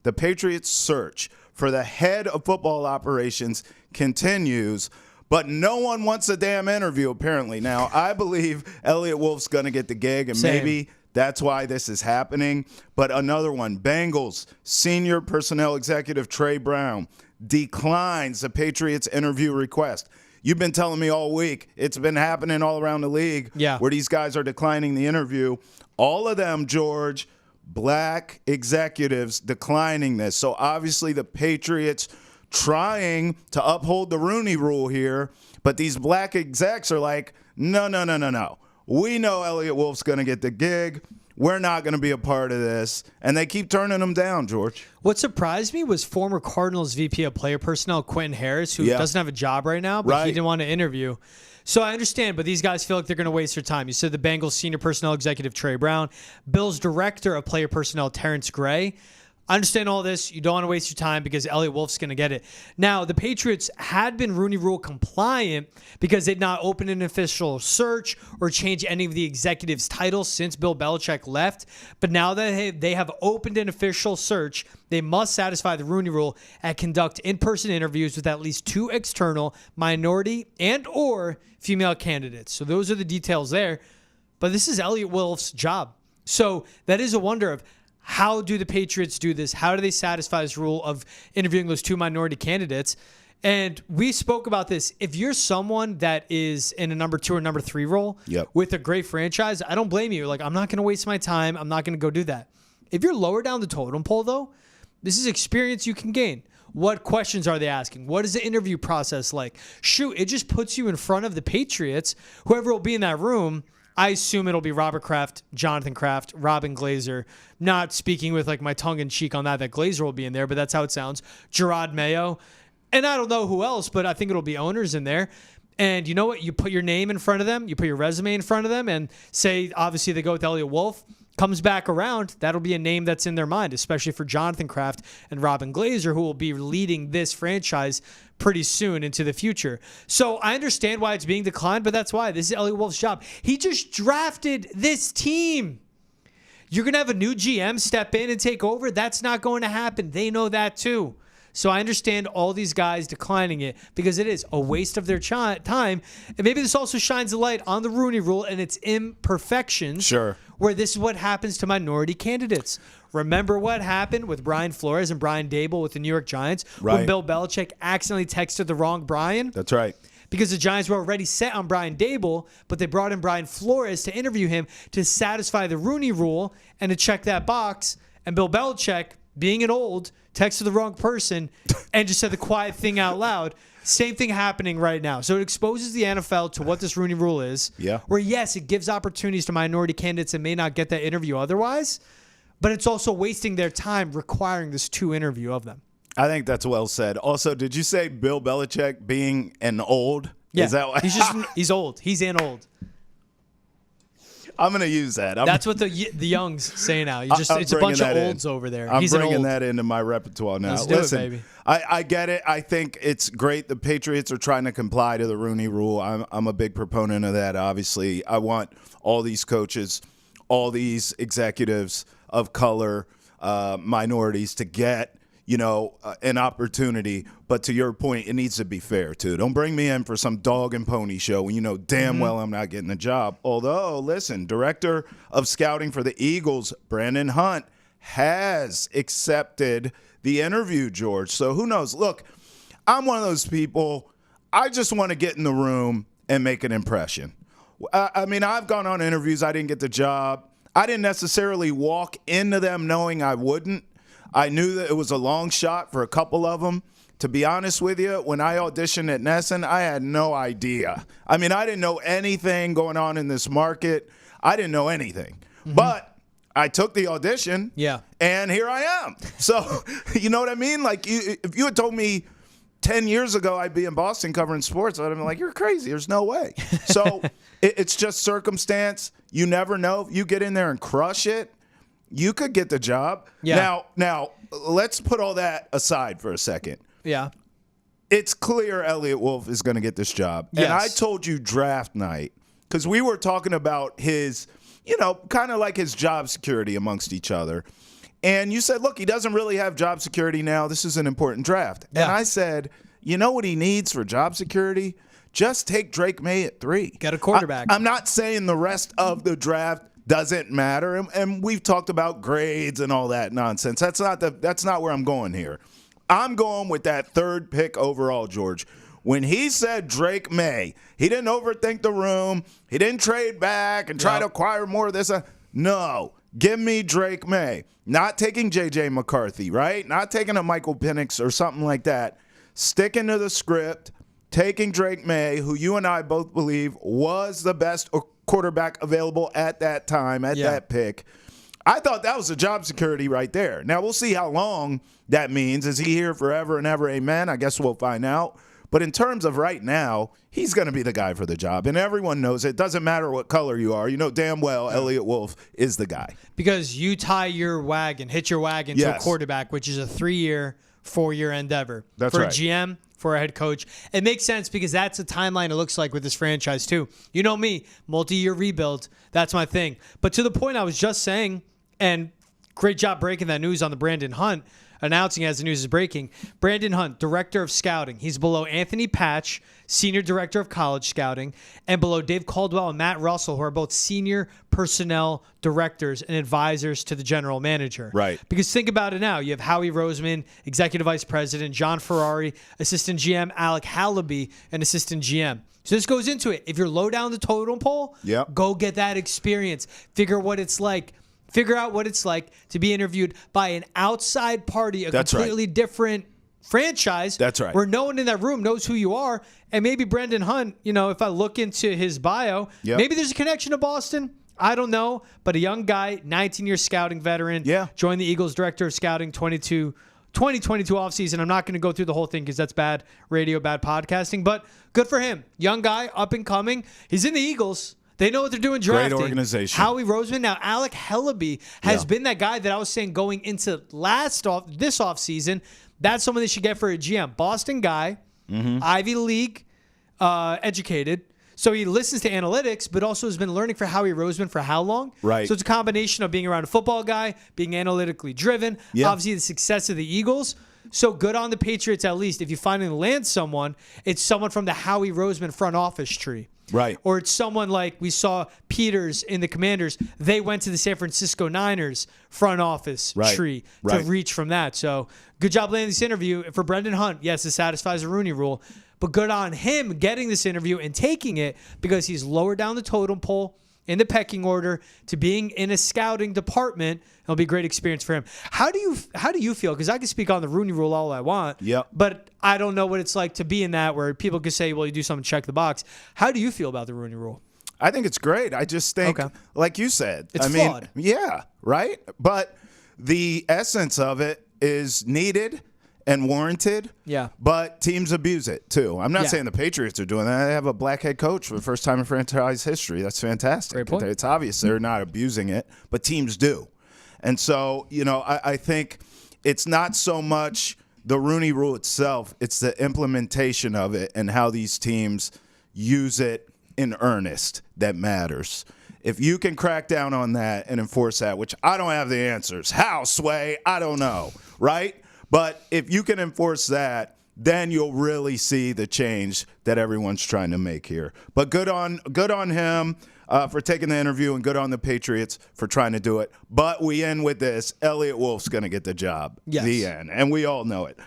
The Patriots' search for the head of football operations continues, but no one wants a damn interview, apparently. Now, I believe Eliot Wolf's going to get the gig, and maybe that's why this is happening. But another one, Bengals senior personnel executive Trey Brown declines the Patriots interview request. You've been telling me all week it's been happening all around the league where these guys are declining the interview. All of them, George, black executives declining this. So obviously the Patriots trying to uphold the Rooney Rule here, but these black execs are like, no. We know Eliot Wolf's going to get the gig. We're not going to be a part of this. And they keep turning them down, George. What surprised me was former Cardinals VP of player personnel, Quentin Harris, who doesn't have a job right now, but he didn't want to interview. So I understand, but these guys feel like they're going to waste their time. You said the Bengals senior personnel executive, Trey Brown, Bills director of player personnel, Terrence Gray. I understand all this. You don't want to waste your time because Eliot Wolf's going to get it. Now, the Patriots had been Rooney Rule compliant because they'd not opened an official search or changed any of the executives' titles since Bill Belichick left. But now that they have opened an official search, they must satisfy the Rooney Rule and conduct in-person interviews with at least 2 external, minority, and or female candidates. So those are the details there. But this is Eliot Wolf's job. So that is a wonder of, how do the Patriots do this? How do they satisfy this rule of interviewing those 2 minority candidates? And we spoke about this. If you're someone that is in a number 2 or number 3 role with a great franchise, I don't blame you. Like, I'm not going to waste my time. I'm not going to go do that. If you're lower down the totem pole, though, this is experience you can gain. What questions are they asking? What is the interview process like? Shoot, it just puts you in front of the Patriots. Whoever will be in that room, I assume it'll be Robert Kraft, Jonathan Kraft, Robin Glazer. Not speaking with like my tongue in cheek on that Glazer will be in there, but that's how it sounds. Gerard Mayo. And I don't know who else, but I think it'll be owners in there. And you know what? You put your name in front of them. You put your resume in front of them and say, obviously, they go with Eliot Wolf. Comes back around, that'll be a name that's in their mind, especially for Jonathan Kraft and Robin Glazer, who will be leading this franchise pretty soon into the future. So I understand why it's being declined, but that's why. This is Eliot Wolf's job. He just drafted this team. You're going to have a new GM step in and take over? That's not going to happen. They know that too. So I understand all these guys declining it because it is a waste of their time. And maybe this also shines a light on the Rooney Rule and its imperfections. Sure. Where this is what happens to minority candidates. Remember what happened with Brian Flores and Brian Dable with the New York Giants when Bill Belichick accidentally texted the wrong Brian? That's right. Because the Giants were already set on Brian Dable, but they brought in Brian Flores to interview him to satisfy the Rooney Rule and to check that box. And Bill Belichick, being an old, texted the wrong person and just said the quiet thing out loud. Same thing happening right now. So it exposes the NFL to what this Rooney Rule is. Yeah. Where, yes, it gives opportunities to minority candidates that may not get that interview otherwise, but it's also wasting their time requiring this 2 interview of them. I think that's well said. Also, did you say Bill Belichick being an old? Yeah. Is that he's old. He's an old. I'm going to use that. That's what the youngs say now. It's a bunch of olds over there. I'm bringing that into my repertoire now. Let's do it, baby. I get it. I think it's great. The Patriots are trying to comply to the Rooney Rule. I'm a big proponent of that, obviously. I want all these coaches, all these executives of color, minorities to get an opportunity. But to your point, it needs to be fair, too. Don't bring me in for some dog and pony show when you know damn well I'm not getting a job. Although, listen, director of scouting for the Eagles, Brandon Hunt, has accepted the interview, George. So who knows? Look, I'm one of those people, I just want to get in the room and make an impression. I mean, I've gone on interviews. I didn't get the job. I didn't necessarily walk into them knowing I wouldn't. I knew that it was a long shot for a couple of them. To be honest with you, when I auditioned at Nesson, I had no idea. I mean, I didn't know anything going on in this market. I didn't know anything. Mm-hmm. But I took the audition, and here I am. So, you know what I mean? Like, if you had told me 10 years ago I'd be in Boston covering sports, I'd have been like, you're crazy. There's no way. So it's just circumstance. You never know. If you get in there and crush it, you could get the job. Yeah. Now, let's put all that aside for a second. Yeah. It's clear Eliot Wolf is going to get this job. Yes. And I told you draft night, because we were talking about his, kind of like his job security amongst each other. And you said, look, he doesn't really have job security now. This is an important draft. Yeah. And I said, you know what he needs for job security? Just take Drake May at 3. Get a quarterback. I'm not saying the rest of the draft doesn't matter. And we've talked about grades and all that nonsense. That's not where I'm going here. I'm going with that 3rd pick overall, George. When he said Drake May, he didn't overthink the room. He didn't trade back and try to acquire more of this. No. Give me Drake May. Not taking J.J. McCarthy, right? Not taking a Michael Penix or something like that. Sticking to the script, taking Drake May, who you and I both believe was the best quarterback available at that time, at that pick. I thought that was a job security right there. Now, we'll see how long that means. Is he here forever and ever? Amen. I guess we'll find out. But in terms of right now, he's going to be the guy for the job. And everyone knows it. Doesn't matter what color you are. You know damn well Eliot Wolf is the guy. Because you tie your wagon, hit your wagon to a quarterback, which is a 3-year, 4-year endeavor. That's for right. a GM, for a head coach. It makes sense because that's a timeline it looks like with this franchise too. You know me, multi-year rebuild. That's my thing. But to the point I was just saying, and great job breaking that news on the Brandon Hunt, announcing as the news is breaking. Brandon Hunt, Director of Scouting. He's below Anthony Patch, Senior Director of College Scouting, and below Dave Caldwell and Matt Russell, who are both Senior Personnel Directors and Advisors to the General Manager. Right. Because think about it now. You have Howie Roseman, Executive Vice President, John Ferrari, Assistant GM, Alec Hallaby, and Assistant GM. So this goes into it. If you're low down the totem pole, go get that experience. Figure out what it's like to be interviewed by an outside party, a completely different franchise. That's right. Where no one in that room knows who you are. And maybe Brendan Hunt, if I look into his bio, maybe there's a connection to Boston. I don't know. But a young guy, 19-year scouting veteran, joined the Eagles Director of Scouting 2022 offseason. I'm not going to go through the whole thing because that's bad radio, bad podcasting. But good for him. Young guy, up and coming. He's in the Eagles. They know what they're doing drafting. Great organization. Howie Roseman. Now, Alec Hallaby has been that guy that I was saying going into this offseason. That's someone they should get for a GM. Boston guy, Ivy League educated. So he listens to analytics, but also has been learning for Howie Roseman for how long? Right. So it's a combination of being around a football guy, being analytically driven, obviously the success of the Eagles. So good on the Patriots at least. If you finally land someone, it's someone from the Howie Roseman front office tree. Right. Or it's someone like we saw Peters in the Commanders. They went to the San Francisco Niners front office tree to reach from that. So good job landing this interview. For Brendan Hunt, yes, it satisfies the Rooney Rule. But good on him getting this interview and taking it because he's lower down the totem pole in the pecking order to being in a scouting department. It'll be a great experience for him. How do you feel? Because I can speak on the Rooney Rule all I want. But I don't know what it's like to be in that where people could say, well, you do something, check the box. How do you feel about the Rooney Rule? I think it's great. I just think, like you said, it's flawed. Yeah, right? But the essence of it is needed and warranted. But teams abuse it too. I'm not saying the Patriots are doing that. They have a black head coach for the first time in franchise history. That's fantastic. Great point. It's obvious they're not abusing it, but teams do. And so, I think it's not so much the Rooney Rule itself, it's the implementation of it and how these teams use it in earnest that matters. If you can crack down on that and enforce that, which I don't have the answers. How, Sway? I don't know, right? But if you can enforce that, then you'll really see the change that everyone's trying to make here. But good on him for taking the interview, and good on the Patriots for trying to do it. But we end with this. Eliot Wolf's going to get the job. Yes. The end. And we all know it.